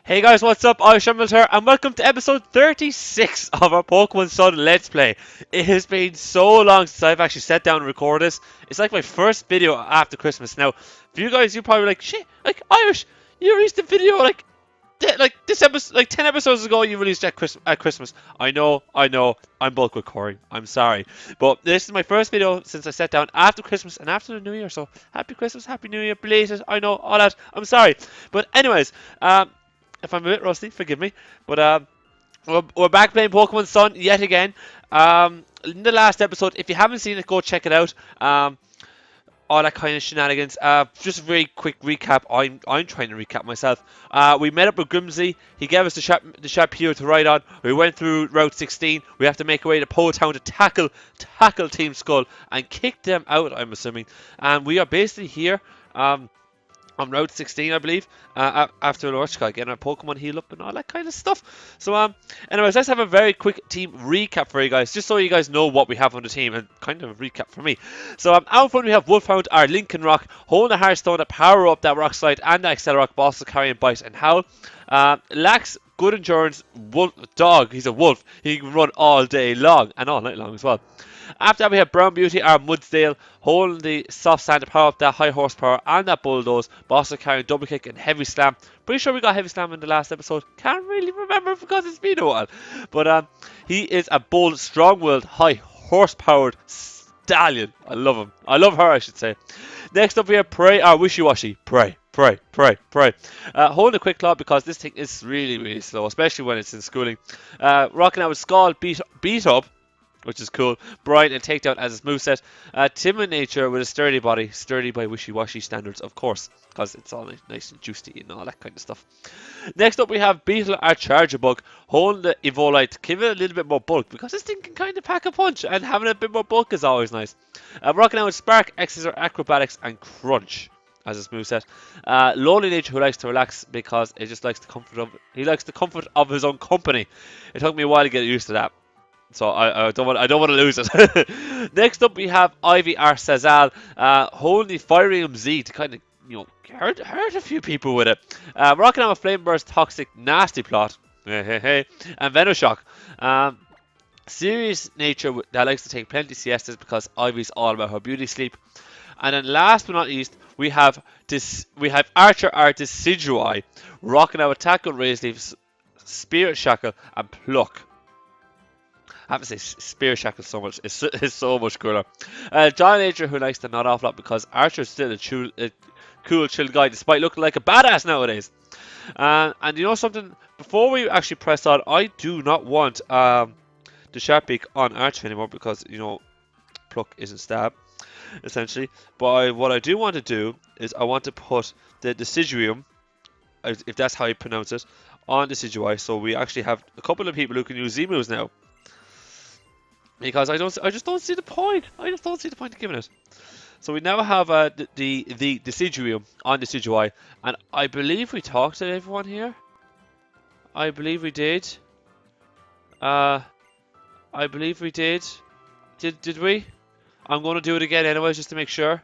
Hey guys, what's up? IrishEmerald here, and welcome to episode 36 of our Pokemon Sun Let's Play. It has been so long since I've actually sat down and recorded this. It's like my first video after Christmas. Now, for you guys, you're probably like, shit, like, Irish, you released a video like this episode, like 10 episodes ago, you released at Christmas. I know, I'm bulk recording. I'm sorry. But this is my first video since I sat down after Christmas and after the New Year. So, happy Christmas, happy New Year, belated. I know, all that. I'm sorry. But, anyways, if I'm a bit rusty, forgive me. But we're back playing Pokemon Sun yet again. In the last episode, if you haven't seen it, go check it out. All that kind of shenanigans. Just a very quick recap. I'm trying to recap myself. We met up with Grimsy. He gave us the Sharpedo to ride on. We went through Route 16. We have to make our way to Po Town to tackle Team Skull and kick them out, I'm assuming. And we are basically here. On Route 16, I believe, after Lorchka, getting our Pokemon heal up and all that kind of stuff. So, anyways, let's have a very quick team recap for you guys, just so you guys know what we have on the team, and kind of a recap for me. So, out front we have Wolfhound, our Lincoln Rock, holding the Hearthstone to power up that Rock Slide and the Accelerock, Boss, Carry and Bite and Howl. Lacks good endurance, dog, he's a wolf, he can run all day long, and all night long as well. After that, we have Brown Beauty, our Mudsdale, holding the soft sand to power up that high horsepower and that bulldoze. Boss carrying double kick and heavy slam. Pretty sure we got heavy slam in the last episode. Can't really remember because it's been a while. But he is a bold, strong-willed, high horsepowered stallion. I love him. I love her, I should say. Next up, we have Prey, our Wishy-Washy. Prey. Holding a quick claw because this thing is really, really slow, especially when it's in schooling. Rocking out with Skull, beat up, which is cool. Brian and Takedown as his moveset. Timid nature with a sturdy body. Sturdy by wishy-washy standards, of course, because it's all nice and juicy and all that kind of stuff. Next up, we have Beetle, our Charger Bug, holding the Evolite to give it a little bit more bulk, because this thing can kind of pack a punch, and having a bit more bulk is always nice. Rocking out with Spark, Exeter, Acrobatics, and Crunch as his moveset. Lonely nature who likes to relax because he likes the comfort of his own company. It took me a while to get used to that. So I don't want to lose it. Next up we have Ivy R. Sazal, holding the Firium Z to kind of hurt a few people with it. Rocking out a Flame Burst, Toxic, Nasty Plot, and Venoshock. Serious nature that likes to take plenty siestas because Ivy's all about her beauty sleep. And then last but not least, we have Archer R. Decidui, rocking out Attack on Raise Leaf, Spirit Shackle, and Pluck. I have to say, Spear Shackle is so much cooler. John Nature, who likes to nod off a lot because Archer's still a cool, chill guy, despite looking like a badass nowadays. And you know something? Before we actually press on, I do not want the Sharpbeak on Archer anymore because, Pluck isn't stab, essentially. But what I do want to do is I want to put the Deciduum, if that's how you pronounce it, on Decidui, so we actually have a couple of people who can use Z-moves now. Because I just don't see the point. I just don't see the point of giving it. So we now have the Deciduum on Decidui, and I believe we talked to everyone here. I believe we did. I believe we did. Did we? I'm going to do it again anyways, just to make sure.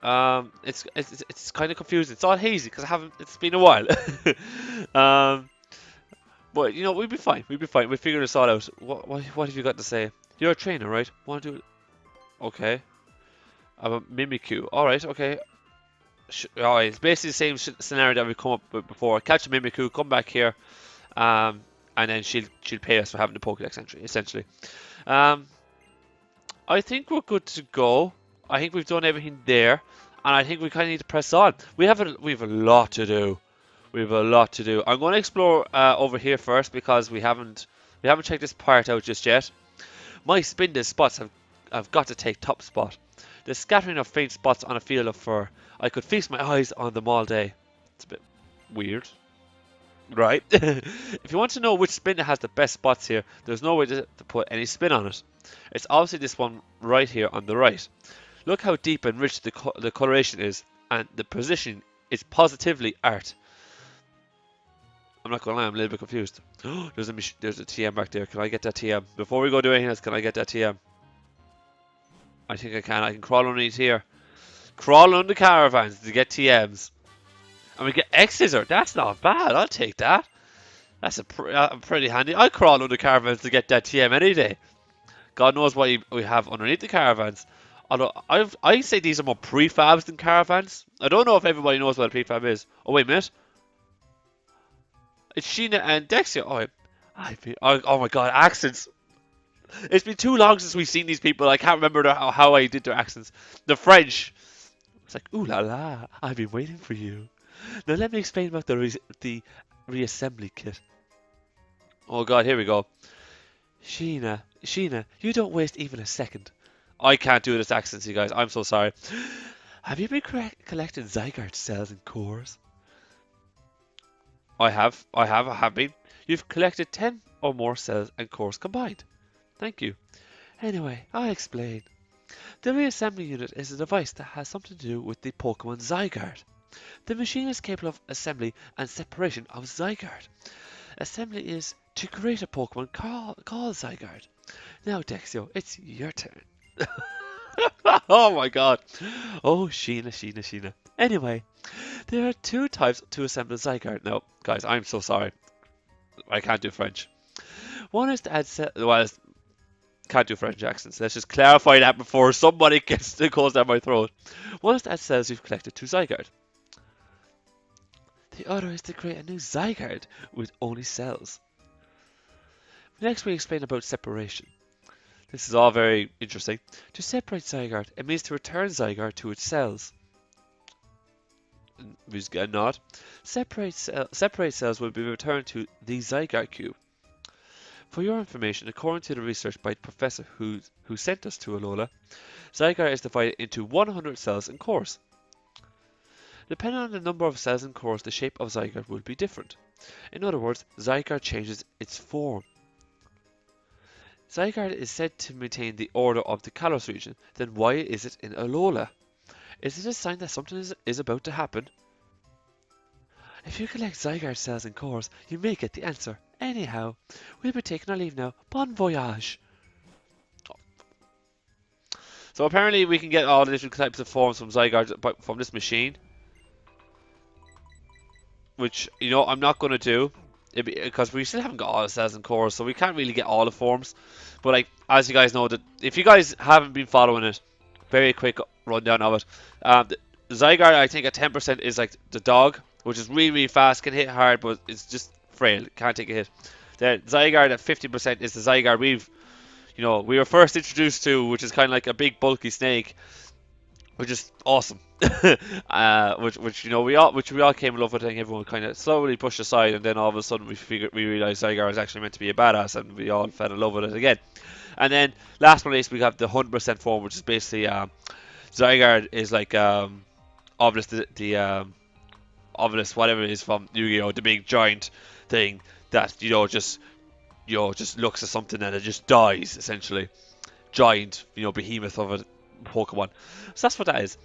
It's kind of confusing. It's all hazy because it's been a while. But we'd be fine. We'll figure this all out. What have you got to say? You're a trainer, right? Want to do it? Okay. I'm a Mimikyu. Alright, okay. Alright, it's basically the same scenario that we've come up with before. Catch a Mimikyu, come back here, and then she'll pay us for having the Pokédex entry, essentially. I think we're good to go. I think we've done everything there, and I think we kind of need to press on. We have a lot to do. We have a lot to do. I'm going to explore over here first because we haven't checked this part out just yet. My spin spots have got to take top spot. The scattering of faint spots on a field of fur. I could feast my eyes on them all day. It's a bit weird, right? If you want to know which spin has the best spots here, there's no way to put any spin on it. It's obviously this one right here on the right. Look how deep and rich the coloration is, and the position is positively art. I'm not going to lie, I'm a little bit confused. There's a TM back there. Can I get that TM? Before we go do anything else, can I get that TM? I think I can. I can crawl underneath here. Crawl under caravans to get TMs. And we get X-Scissor. That's not bad. I'll take that. That's pretty handy. I'd crawl under caravans to get that TM any day. God knows what we have underneath the caravans. Although I say these are more prefabs than caravans. I don't know if everybody knows what a prefab is. Oh wait a minute. It's Sheena and Dexia. Oh my god, accents. It's been too long since we've seen these people. I can't remember how I did their accents. The French. It's like, ooh la la, I've been waiting for you. Now let me explain about the reassembly kit. Oh god, here we go. Sheena, you don't waste even a second. I can't do this accent, you guys. I'm so sorry. Have you been collecting Zygarde cells and cores? I have been. You've collected 10 or more cells and cores combined. Thank you. Anyway, I'll explain. The reassembly unit is a device that has something to do with the Pokémon Zygarde. The machine is capable of assembly and separation of Zygarde. Assembly is to create a Pokémon called Zygarde. Now, Dexio, it's your turn. Oh my god. Oh, Sheena. Anyway, there are two types to assemble Zygarde. No, guys, I'm so sorry. I can't do French. One is to add can't do French accents. Let's just clarify that before somebody goes down my throat. One is to add cells you've collected to Zygarde. The other is to create a new Zygarde with only cells. Next we explain about separation. This is all very interesting. To separate Zygarde, it means to return Zygarde to its cells. We get a nod. Separate cells will be returned to the Zygarde cube. For your information, according to the research by the professor who sent us to Alola, Zygarde is divided into 100 cells and cores. Depending on the number of cells and cores, the shape of Zygarde will be different. In other words, Zygarde changes its form. Zygarde is said to maintain the order of the Kalos region. Then why is it in Alola? Is it a sign that something is about to happen? If you collect Zygarde cells and cores, you may get the answer. Anyhow, we'll be taking our leave now. Bon voyage! So apparently we can get all the different types of forms from Zygarde from this machine. Which, you know, I'm not going to do. Because we still haven't got all the cells and cores, so we can't really get all the forms. But like, as you guys know, that if you guys haven't been following it, very quick rundown of it. The Zygarde, I think at 10% is like the dog, which is really, really fast, can hit hard, but it's just frail, can't take a hit. The Zygarde at 50% is the Zygarde we were first introduced to, which is kind of like a big bulky snake, which is awesome. which we all came in love with. I think everyone kind of slowly pushed aside, and then all of a sudden we realized Zygarde is actually meant to be a badass, and we all fell in love with it again. And then last but not least, we have the 100% form, which is basically Zygarde is like obviously the Obelisk, whatever it is from Yu-Gi-Oh, the big giant thing that just looks at something and it just dies, essentially. Giant, behemoth of a Pokemon. So that's what that is.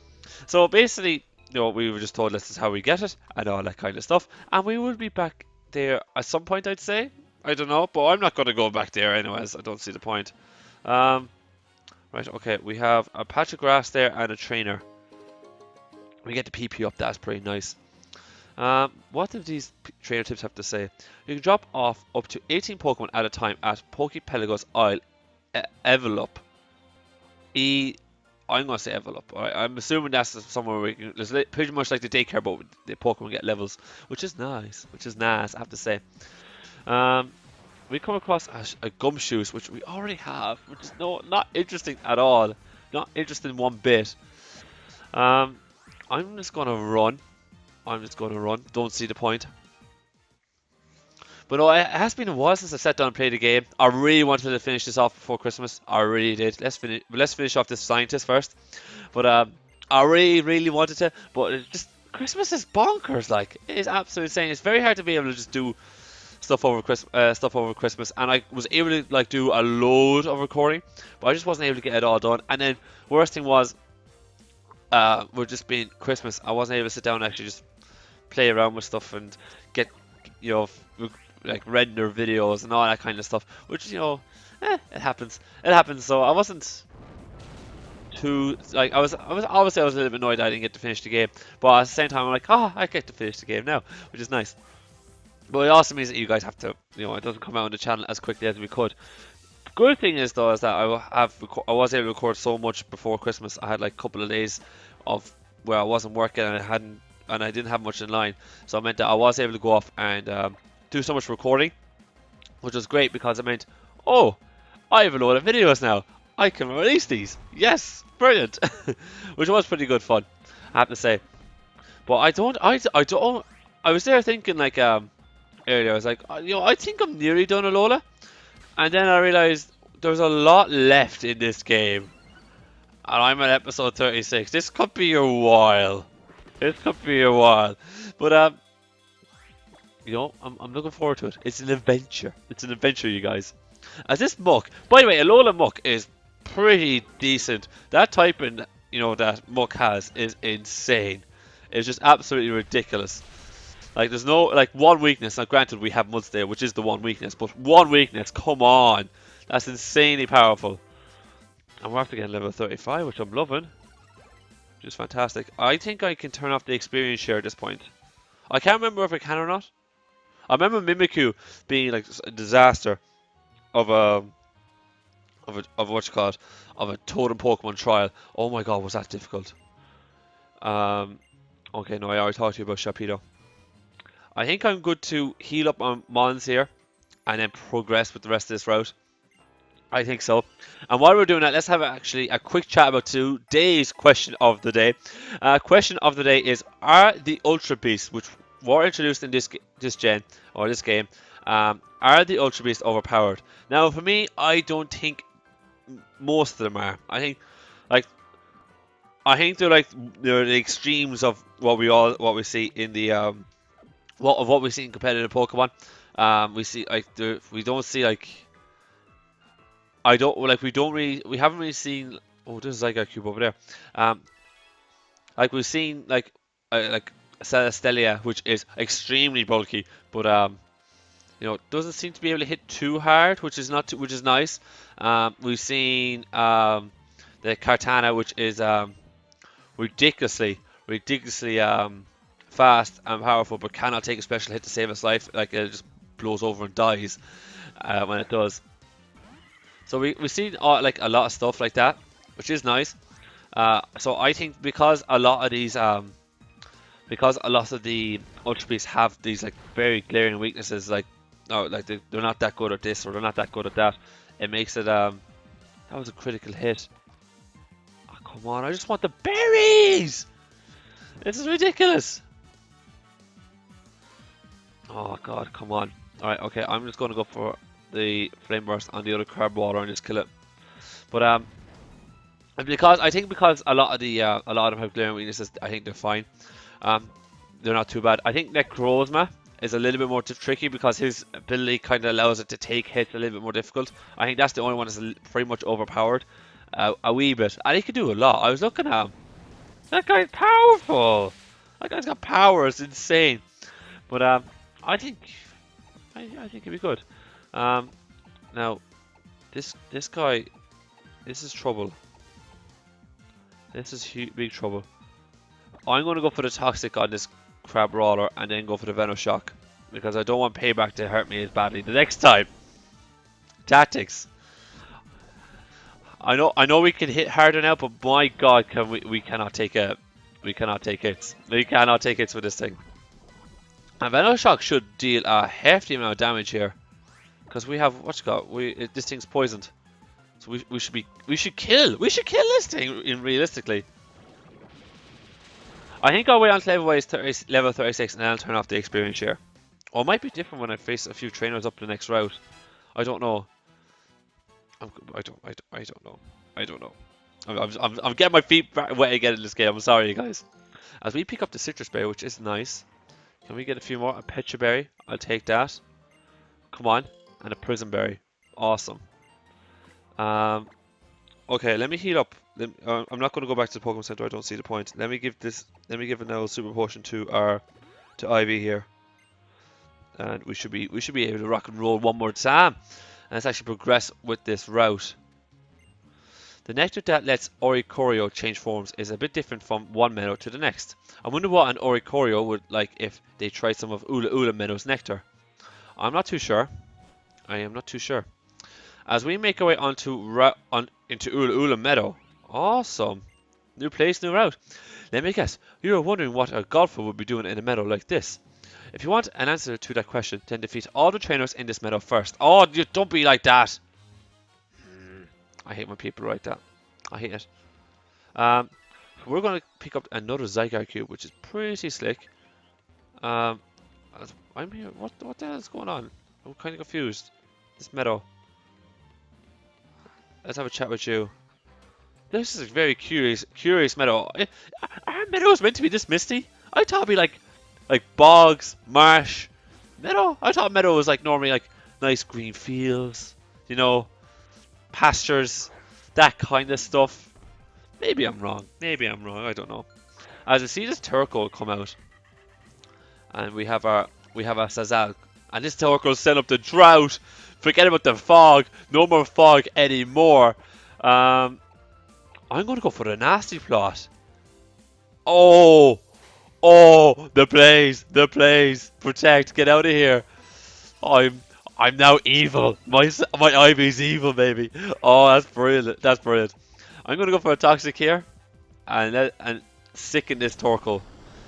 So basically, we were just told this is how we get it and all that kind of stuff, and we will be back there at some point, I'd say. I don't know, but I'm not going to go back there anyways. I don't see the point. Right, okay, we have a patch of grass there and a trainer. We get the PP up, that's pretty nice. What do these trainer tips have to say? You can drop off up to 18 Pokemon at a time at Pokepelago's Isle, Evelop. I'm going to say Evelop. Alright, I'm assuming that's somewhere where it's pretty much like the daycare, but the Pokemon get levels, which is nice, I have to say. We come across a Gumshoos, which we already have, which is not interesting at all. Not interesting one bit. I'm just going to run. Don't see the point. But no, it has been a while since I sat down and played the game. I really wanted to finish this off before Christmas. I really did. Let's finish off this scientist first. But I really wanted to. But Christmas is bonkers. Like, it is absolutely insane. It's very hard to be able to just do stuff over Christmas. And I was able to like do a load of recording, but I just wasn't able to get it all done. And then worst thing was, with just being Christmas, I wasn't able to sit down and actually just play around with stuff and get like render videos and all that kind of stuff, which it happens. So I wasn't too like I was obviously I was a little bit annoyed I didn't get to finish the game, but at the same time I'm like, oh, I get to finish the game now, which is nice. But it also means that you guys have to, it doesn't come out on the channel as quickly as we could. The good thing is though is that I was able to record so much before Christmas. I had like a couple of days of where I wasn't working and I didn't have much in line, so it meant that I was able to go off and do so much recording, which was great because it meant, oh, I have a load of videos now. I can release these. Yes, brilliant. Which was pretty good fun, I have to say. But I was there thinking like earlier. I was like, I think I'm nearly done Alola, and then I realized there's a lot left in this game, and I'm at episode 36. This could be a while. This could be a while, but I'm looking forward to it. It's an adventure. It's an adventure, you guys. As this muck, by the way, Alola muck is pretty decent. That typing, that muck has is insane. It's just absolutely ridiculous. Like, there's no, like, one weakness. Now, granted, we have Mudstay, which is the one weakness, but one weakness, come on. That's insanely powerful. And we're after getting level 35, which I'm loving. Which is fantastic. I think I can turn off the experience share at this point. I can't remember if I can or not. I remember Mimikyu being, like, a disaster of what you call it, of a totem Pokemon trial. Oh my god, was that difficult? Okay, no, I already talked to you about Sharpedo. I think I'm good to heal up on Mons here and then progress with the rest of this route. I think so. And while we're doing that, let's have actually a quick chat about today's question of the day. Question of the day is: are the Ultra Beasts, which were introduced in this game, are the Ultra Beasts overpowered? Now, for me, I don't think most of them are. I think they're the extremes of what we see in the what we see in competitive Pokemon. We don't see like we haven't really seen. Oh, there's a Zygarde cube over there. Like we've seen like Celestelia, which is extremely bulky, but doesn't seem to be able to hit too hard, which is nice. We've seen the Kartana, which is ridiculously fast and powerful, but cannot take a special hit to save its life. Like, it just blows over and dies when it does. So we've seen like a lot of stuff like that, which is nice. So I think because a lot of the Ultra Beasts have these like very glaring weaknesses, like they're not that good at this or they're not that good at that, it makes it that was a critical hit. Oh, come on, I just want the berries. This is ridiculous. Oh god, come on. Alright, okay, I'm just going to go for the Flame Burst on the other Crab Water and just kill it. But because a lot of them have glaring weaknesses, I think they're fine. They're not too bad. I think Necrozma is a little bit more tricky because his ability kind of allows it to take hits a little bit more difficult. I think that's the only one that's pretty much overpowered a wee bit, and he can do a lot. I was looking at him. That guy's powerful. That guy's got power. It's insane. But I think he'd be good. Now this guy, this is trouble. This is big trouble. I'm going to go for the Toxic on this Crab Brawler and then go for the Venoshock because I don't want Payback to hurt me as badly the next time. Tactics. I know we can hit harder now, but my god, we cannot take hits. We cannot take hits with this thing. And Venoshock should deal a hefty amount of damage here because we have this thing's poisoned. So we should kill this thing realistically. I think I'll wait until level 36 and then I'll turn off the experience share. Or it might be different when I face a few trainers up the next route. I don't know. I don't know. I'm getting my feet wet again in this game. I'm sorry, you guys. As we pick up the Citrus Berry, which is nice. Can we get a few more? A Pecha Berry. I'll take that. Come on. And a Prison Berry. Awesome. Okay, let me heal up. I'm not going to go back to the Pokemon Center. I don't see the point. Let me give another Super Potion to Ivy here, and we should be able to rock and roll one more time. And let's actually progress with this route. The nectar that lets Oricorio change forms is a bit different from one Meadow to the next. I wonder what an Oricorio would like if they tried some of Ula Ula Meadow's nectar. I'm not too sure. I am not too sure. As we make our way into Ula Ula Meadow. Awesome. New place, new route. Let me guess. You are wondering what a golfer would be doing in a meadow like this. If you want an answer to that question, then defeat all the trainers in this meadow first. Oh, you don't be like that. I hate when people like that. I hate it. We're going to pick up another Zygarde cube, which is pretty slick. I'm here. What the hell is going on? I'm kind of confused. This meadow. Let's have a chat with you. This is a very curious meadow. Are meadows meant to be this misty? I thought it'd be like bogs, marsh, meadow. I thought meadow was like normally like nice green fields, you know, pastures, that kind of stuff. Maybe I'm wrong. Maybe I'm wrong. I don't know. As we see this Turco come out, and we have our Sazal, and this Turco set up the drought. Forget about the fog. No more fog anymore. I'm going to go for the nasty plot. Oh, the blaze, protect, get out of here. I'm now evil. My Ivy's evil, baby. Oh, that's brilliant. That's brilliant. I'm going to go for a toxic here, and sicken this Torkoal,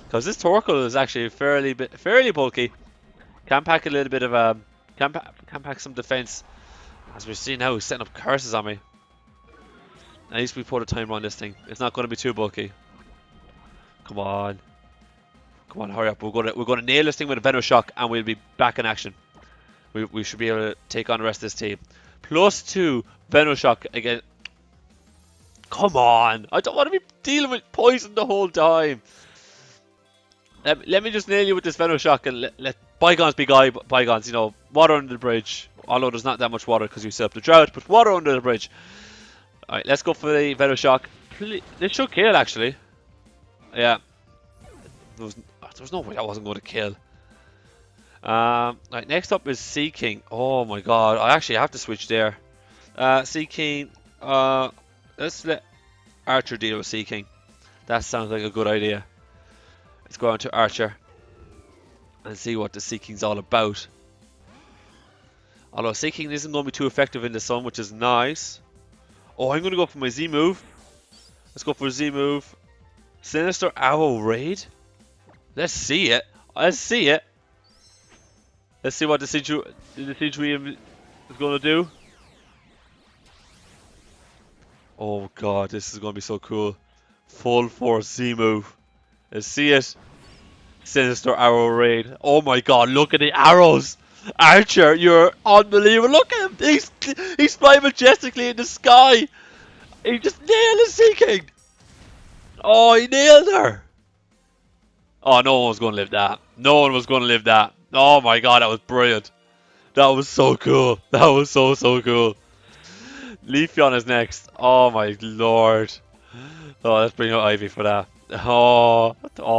because this Torkoal is actually fairly bulky. Can pack a little bit of can pack some defense. As we're seeing now, he's setting up curses on me. At least we put a timer on this thing. It's not going to be too bulky. Come on, hurry up. We're going to nail this thing with a Venom Shock, and we'll be back in action. We should be able to take on the rest of this team. +2 Venom Shock again. Come on! I don't want to be dealing with poison the whole time. Let me just nail you with this Venom Shock and let bygones be bygones. You know, water under the bridge. Although there's not that much water because you set up the drought, but water under the bridge. Alright, let's go for the Venom Shock. This should kill, actually. Yeah. There was no way that wasn't going to kill. Right, next up is Sea King. Oh my god, I actually have to switch there. Sea King. Let's let Archer deal with Sea King. That sounds like a good idea. Let's go on to Archer and see what the Sea King's all about. Although Sea King isn't going to be too effective in the sun, which is nice. Oh, I'm going to go for my Z move. Let's go for Z move. Sinister Arrow Raid. Let's see it. Let's see it. Let's see what the Siege is going to do. Oh god, this is going to be so cool. Full force Z move. Let's see it. Sinister Arrow Raid. Oh my god, look at the arrows. Archer, you're unbelievable. Look at him. He's flying majestically in the sky. He just nailed the Sea King. Oh, he nailed her. Oh, no one was going to live that. No one was going to live that. Oh my god, that was brilliant. That was so cool. That was so cool. Leafeon is next. Oh my lord. Oh, let's bring out Ivy for that. Oh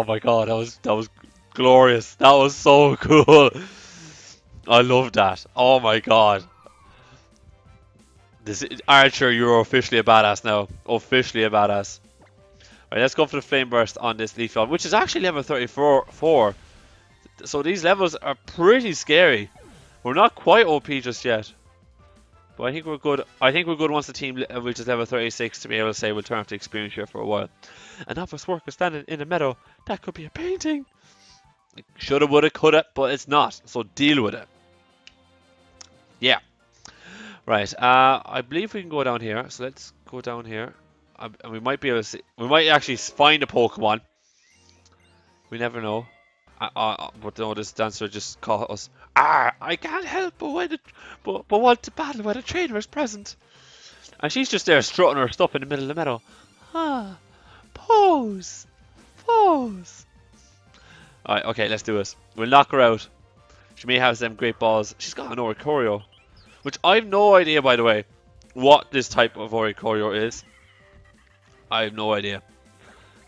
my god, that was glorious. That was so cool. I love that. Oh my god. This Archer, you're officially a badass now. Officially a badass. Alright, let's go for the Flame Burst on this Leafeon, which is actually level 34. So these levels are pretty scary. We're not quite OP just yet. But I think we're good. I think we're good once the team reaches level 36 to be able to say we'll turn off the experience here for a while. An office worker standing in a meadow. That could be a painting. Shoulda, woulda, coulda, but it's not. So deal with it. Yeah. Right. I believe we can go down here. So let's go down here. And we might be able to see. We might actually find a Pokemon. We never know. But no, this dancer just caught us. I can't help but want to battle when a trainer is present. And she's just there strutting her stuff in the middle of the meadow. Pose. Alright, okay, let's do this. We'll knock her out. She may have them great balls. She's got an Oricorio, which I have no idea, by the way, what this type of Oricorio is. I have no idea.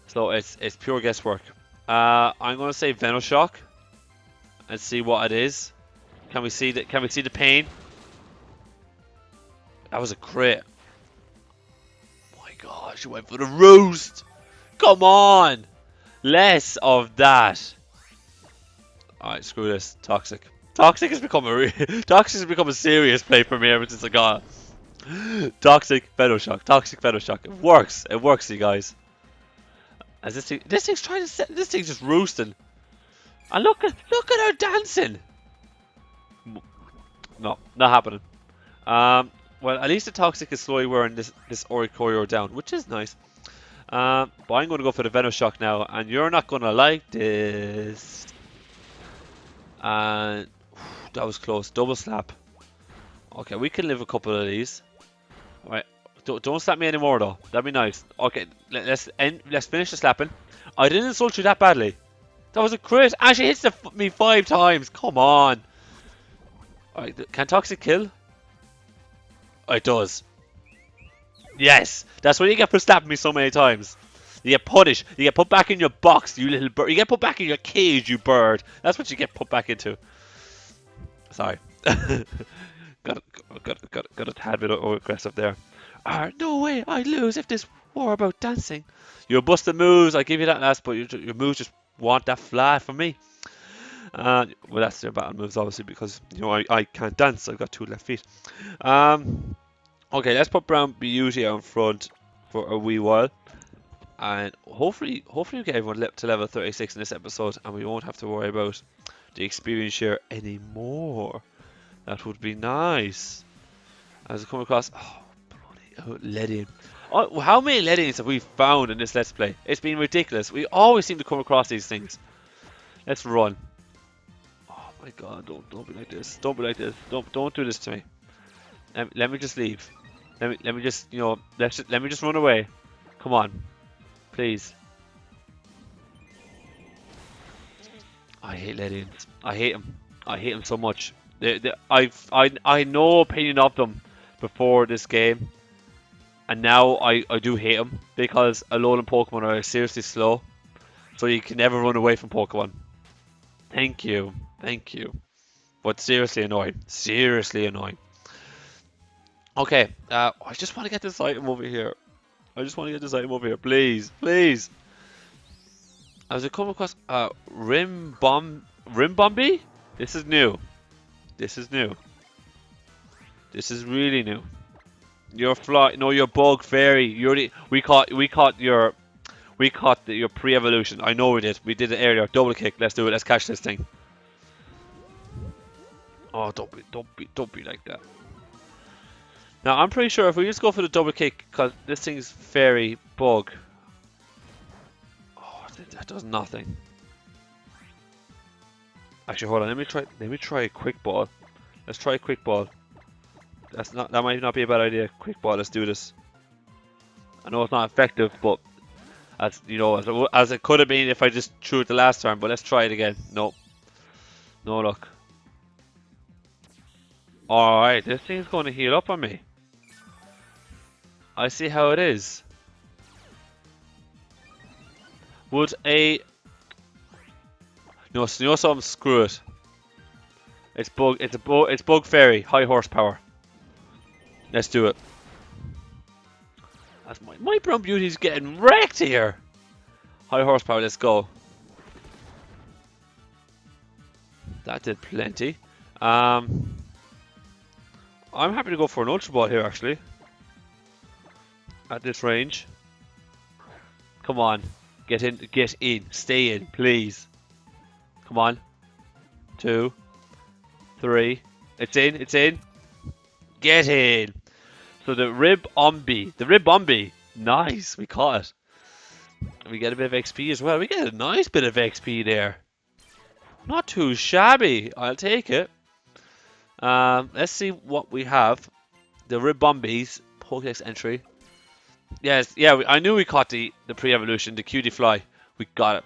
So it's pure guesswork. I'm going to say Venoshock and see what it is. Can we see the pain? That was a crit. she went for the roost. Come on. Less of that. Alright, screw this. Toxic. Toxic has become Toxic has become a serious play for me ever since I got it. Toxic Feather Shock. Toxic Feather Shock. It works. It works, you guys. As this thing's trying to set. This thing's just roosting. And look at her dancing. No, not happening. Well, at least the Toxic is slowly wearing this Oricorio down, which is nice. But I'm going to go for the Venom Shock now, and you're not going to like this. And that was close. Double slap. Okay, we can live a couple of these. Alright, don't slap me anymore though. That'd be nice. Okay, let's finish the slapping. I didn't insult you that badly. That was a crit. And she hits me 5 times. Come on. Alright, can Toxic kill? Oh, it does. Yes, that's what you get for slapping me so many times. You get punished. You get put back in your box, you little bird. You get put back in your cage, you bird. That's what you get put back into. Sorry. got a tad bit aggressive there. No way, I'd lose if this were about dancing. You're busting moves, I give you that last, but your moves just want that flat from me. Well, that's their battle moves, obviously, because I can't dance. I've got 2 left feet. Okay, let's put Brown Beauty out in front for a wee while, and hopefully we get everyone to level 36 in this episode, and we won't have to worry about the experience share anymore. That would be nice. As I come across, Ledian. Oh, how many Ledians have we found in this Let's Play? It's been ridiculous. We always seem to come across these things. Let's run. Oh my God! Don't be like this. Don't be like this. Don't do this to me. Let me just leave. Let me just let me just run away. Come on, please. I hate Ledians. I hate them. I hate them so much. I no opinion of them before this game, and now I do hate them because Alolan Pokemon are seriously slow, so you can never run away from Pokemon. Thank you, but seriously annoying. Seriously annoying. Okay, I just want to get this item over here. Please. I was come across Rimbombi? This is new. This is really new. You're you're Bug Fairy. We caught your pre-evolution. I know we did. We did it earlier. Double kick. Let's do it. Let's catch this thing. Oh, don't be like that. Now, I'm pretty sure if we just go for the double kick, because this thing's Fairy Bug. Oh, that does nothing. Actually, hold on. Let me try a quick ball. Let's try a quick ball. That might not be a bad idea. Quick ball. Let's do this. I know it's not effective, but as as it could have been if I just threw it the last time. But let's try it again. Nope. No luck. All right, this thing's going to heal up on me. I see how it is. Would a no, something? Screw it. It's Bug Fairy, high horsepower. Let's do it. That's my Brown Beauty's getting wrecked here. High horsepower. Let's go. That did plenty. I'm happy to go for an Ultra Ball here, actually. At this range. Come on. Get in. Stay in, please. Come on. 2, 3. It's in. Get in. So the Ribombee. Nice. We caught it. We get a bit of XP as well. We get a nice bit of XP there. Not too shabby. I'll take it. Let's see what we have. The Ribombee's Pokédex entry. Yes, yeah, I knew we caught the pre-evolution, the Cutie Fly. We got it.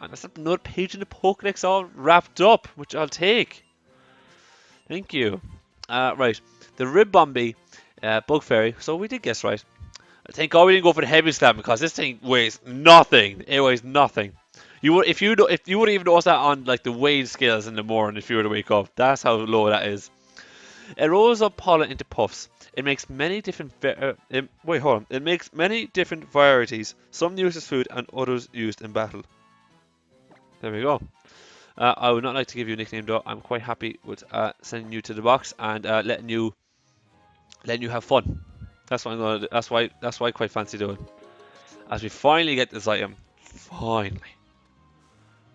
And that's another page in the Pokédex all wrapped up, which I'll take. Thank you. Right, the Ribombee Bug Fairy. So we did guess right. Thank God we didn't go for the Heavy Slam because this thing weighs nothing. It weighs nothing. You would if you would even notice that on like the weighing scales in the morning if you were to wake up. That's how low that is. It rolls up pollen into puffs. It makes many different wait, hold on. It makes many different varieties. Some used as food and others used in battle. There we go. I would not like to give you a nickname though. I'm quite happy with sending you to the box and letting you have fun. That's what I'm gonna do. That's why I quite fancy doing. As we finally get this item,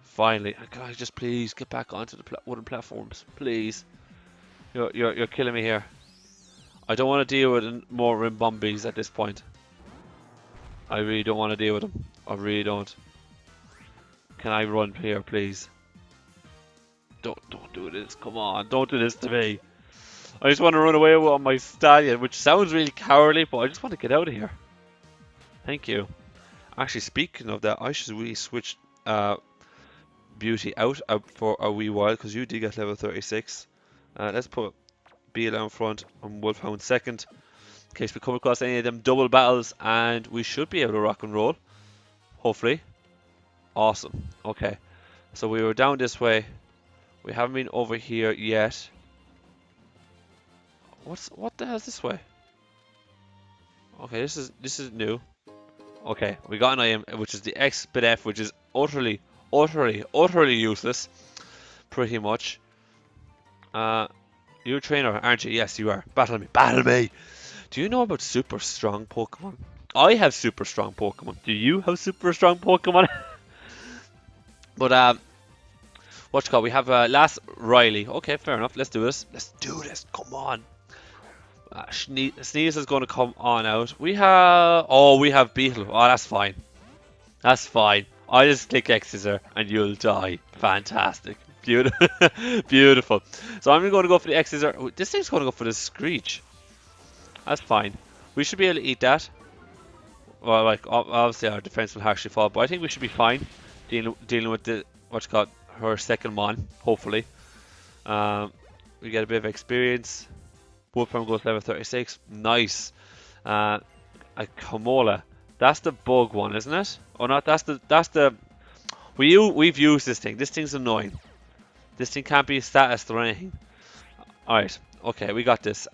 finally, guys, just please get back onto the wooden platforms, please. You're killing me here. I don't want to deal with more Rimbombies at this point. I really don't want to deal with them. I really don't. Can I run here, please? Don't do this. Come on, don't do this to me. I just want to run away with my stallion, which sounds really cowardly, but I just want to get out of here. Thank you. Actually, speaking of that, I should really switch Beauty out for a wee while, because you did get level 36. Let's put Bela in front and Wolfhound second, in case we come across any of them double battles, and we should be able to rock and roll. Hopefully. Awesome. Okay. So we were down this way. We haven't been over here yet. What the hell is this way? Okay, this is new. Okay, we got an item which is the X-Bit-F, which is utterly useless. Pretty much. You're a trainer, aren't you? Yes, you are. Battle me. Battle me! Do you know about super strong Pokemon? I have super strong Pokemon. Do you have super strong Pokemon? But, what's it called? We have last Riley. Okay, fair enough. Let's do this. Let's do this. Come on. Sneeze is going to come on out. We have Beetle. Oh, that's fine. That's fine. I just click X scissor and you'll die. Fantastic. Beautiful. Beautiful. So I'm going to go for the X scissor. Oh, this thing's going to go for the Screech. That's fine. We should be able to eat that. Well, like, obviously our defense will harshly fall, but I think we should be fine dealing with the, what's called, her second mon, hopefully. We get a bit of experience. Wolfram goes level 36. Nice. A Komola. That's the bug one, isn't it? Or not? That's the. We've used this thing. This thing's annoying. This thing can't be status or anything. All right. Okay, we got this.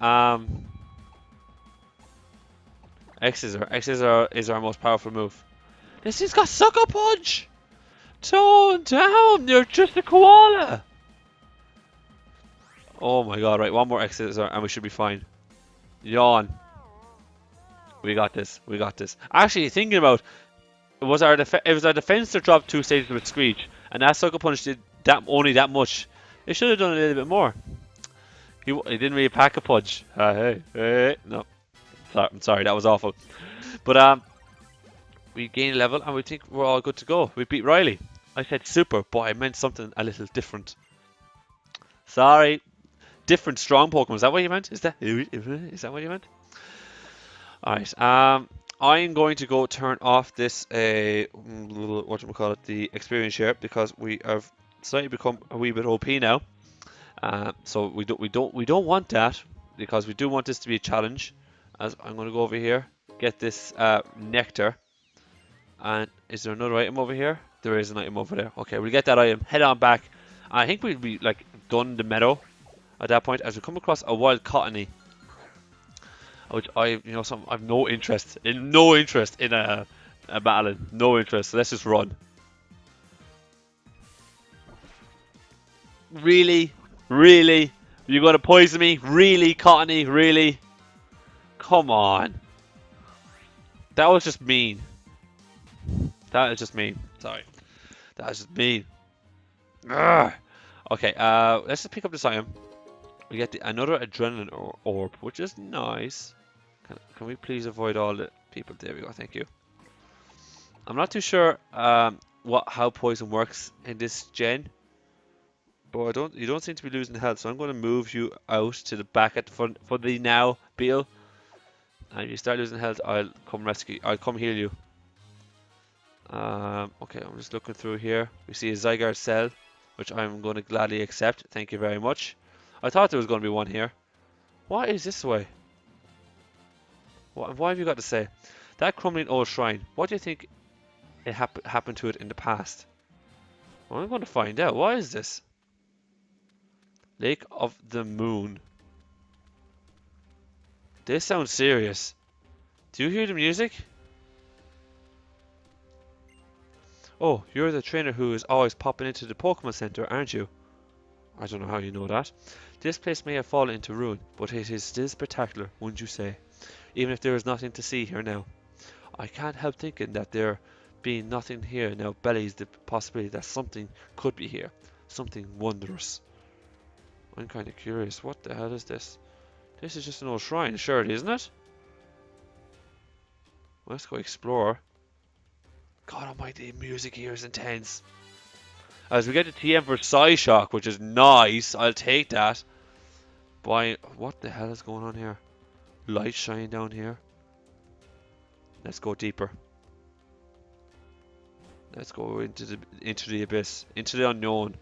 X Scissor is our most powerful move. This thing's got Sucker Punch. Tone down. You're just a koala. Oh my god! Right, one more X Scissor and we should be fine. Yawn. We got this. We got this. Actually, thinking about it was our defense that dropped 2 stages with Screech, and that Sucker Punch did only that much. It should have done a little bit more. He didn't really pack a punch. Hey, no. I'm sorry, that was awful. But we gained a level, and we think we're all good to go. We beat Riley. I said super, but I meant something a little different. Sorry. Different strong Pokemon. Is that what you meant? Is that what you meant? Alright, I'm going to go turn off this whatchamacallit, the experience share, because we have slightly become a wee bit OP now. So we don't want that, because we do want this to be a challenge. As I'm going to go over here, get this nectar. And is there another item over here? There is an item over there. Okay, we'll get that item, head on back. I think we'll be like done the meadow at that point, as we come across a wild cottony, which I've no interest in a battling, no interest. So let's just run. Really, you're gonna poison me? Really, Cottony? Really? Come on. That was just mean. That is just mean. Sorry, that is just mean. Ugh. Okay, let's just pick up this item. We get another adrenaline orb, which is nice. Can we please avoid all the people? There we go, thank you. I'm not too sure how poison works in this gen, but you don't seem to be losing health, so I'm going to move you out to the back at the front for the now, Beal. And if you start losing health, I'll come rescue. I'll come heal you. Okay, I'm just looking through here. We see a Zygarde cell, which I'm going to gladly accept. Thank you very much. I thought there was going to be one here. What is this way? What have you got to say? That crumbling old shrine. What do you think it happened to it in the past? Well, I'm going to find out. What is this? Lake of the Moon. This sounds serious. Do you hear the music? Oh, you're the trainer who is always popping into the Pokemon Center, aren't you? I don't know how you know that. This place may have fallen into ruin, but it is still spectacular, wouldn't you say? Even if there is nothing to see here now. I can't help thinking that there being nothing here now belies the possibility that something could be here. Something wondrous. I'm kind of curious. What the hell is this? This is just an old shrine, surely, isn't it? Let's go explore. God almighty, the music here is intense. As we get the TM for Psyshock, which is nice. I'll take that. What the hell is going on here? Light shining down here. Let's go deeper. Let's go into the abyss, into the unknown.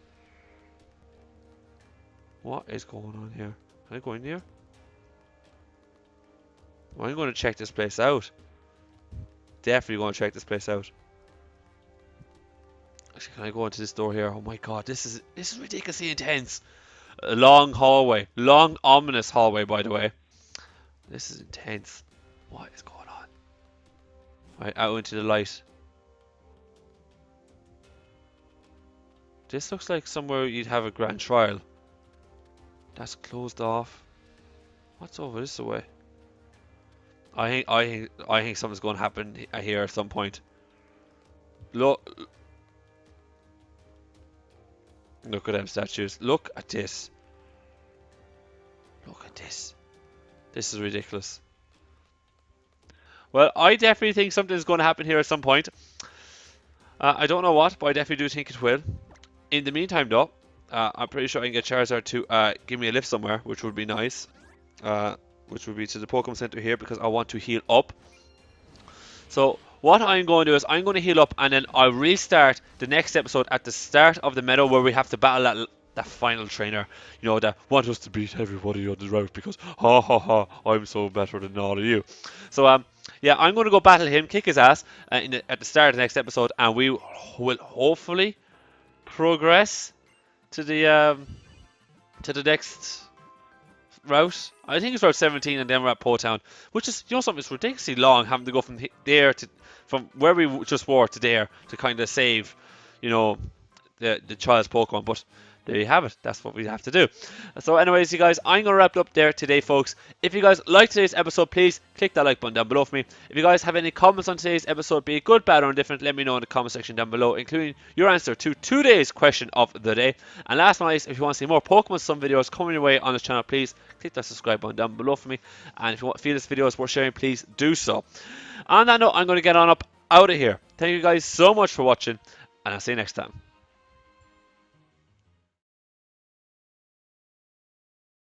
What is going on here? Can I go in here? Well, I'm going to check this place out. Definitely going to check this place out. Actually, can I go into this door here? Oh my god, this is ridiculously intense. A long hallway, long ominous hallway, by the way. This is intense. What is going on? Right, out into the light. This looks like somewhere you'd have a grand trial. That's closed off. What's over this way? I think something's going to happen here at some point. Look at them statues. Look at this. Look at this. This is ridiculous. Well, I definitely think something's going to happen here at some point. I don't know what, but I definitely do think it will. In the meantime, though, I'm pretty sure I can get Charizard to give me a lift somewhere, which would be nice. Which would be to the Pokemon Center here, because I want to heal up. So what I'm going to do is I'm going to heal up, and then I'll restart the next episode at the start of the meadow, where we have to battle that final trainer, you know, that wants us to beat everybody on the route because ha ha ha, I'm so better than all of you. So yeah, I'm going to go battle him, kick his ass at the start of the next episode, and we will hopefully progress to the next route. I think it's route 17, and then we're at Po Town, which is, you know, something, it's ridiculously long having to go from there to, from where we just were to there, to kind of save, you know, the child's Pokemon. But there you have it. That's what we have to do. So anyways, you guys, I'm going to wrap it up there today, folks. If you guys like today's episode, please click that like button down below for me. If you guys have any comments on today's episode, be it good, bad, or indifferent, let me know in the comment section down below, including your answer to today's question of the day. And last but not least, if you want to see more Pokemon Sun videos coming your way on this channel, please click that subscribe button down below for me. And if you feel this video is worth sharing, please do so. On that note, I'm going to get on up out of here. Thank you guys so much for watching, and I'll see you next time.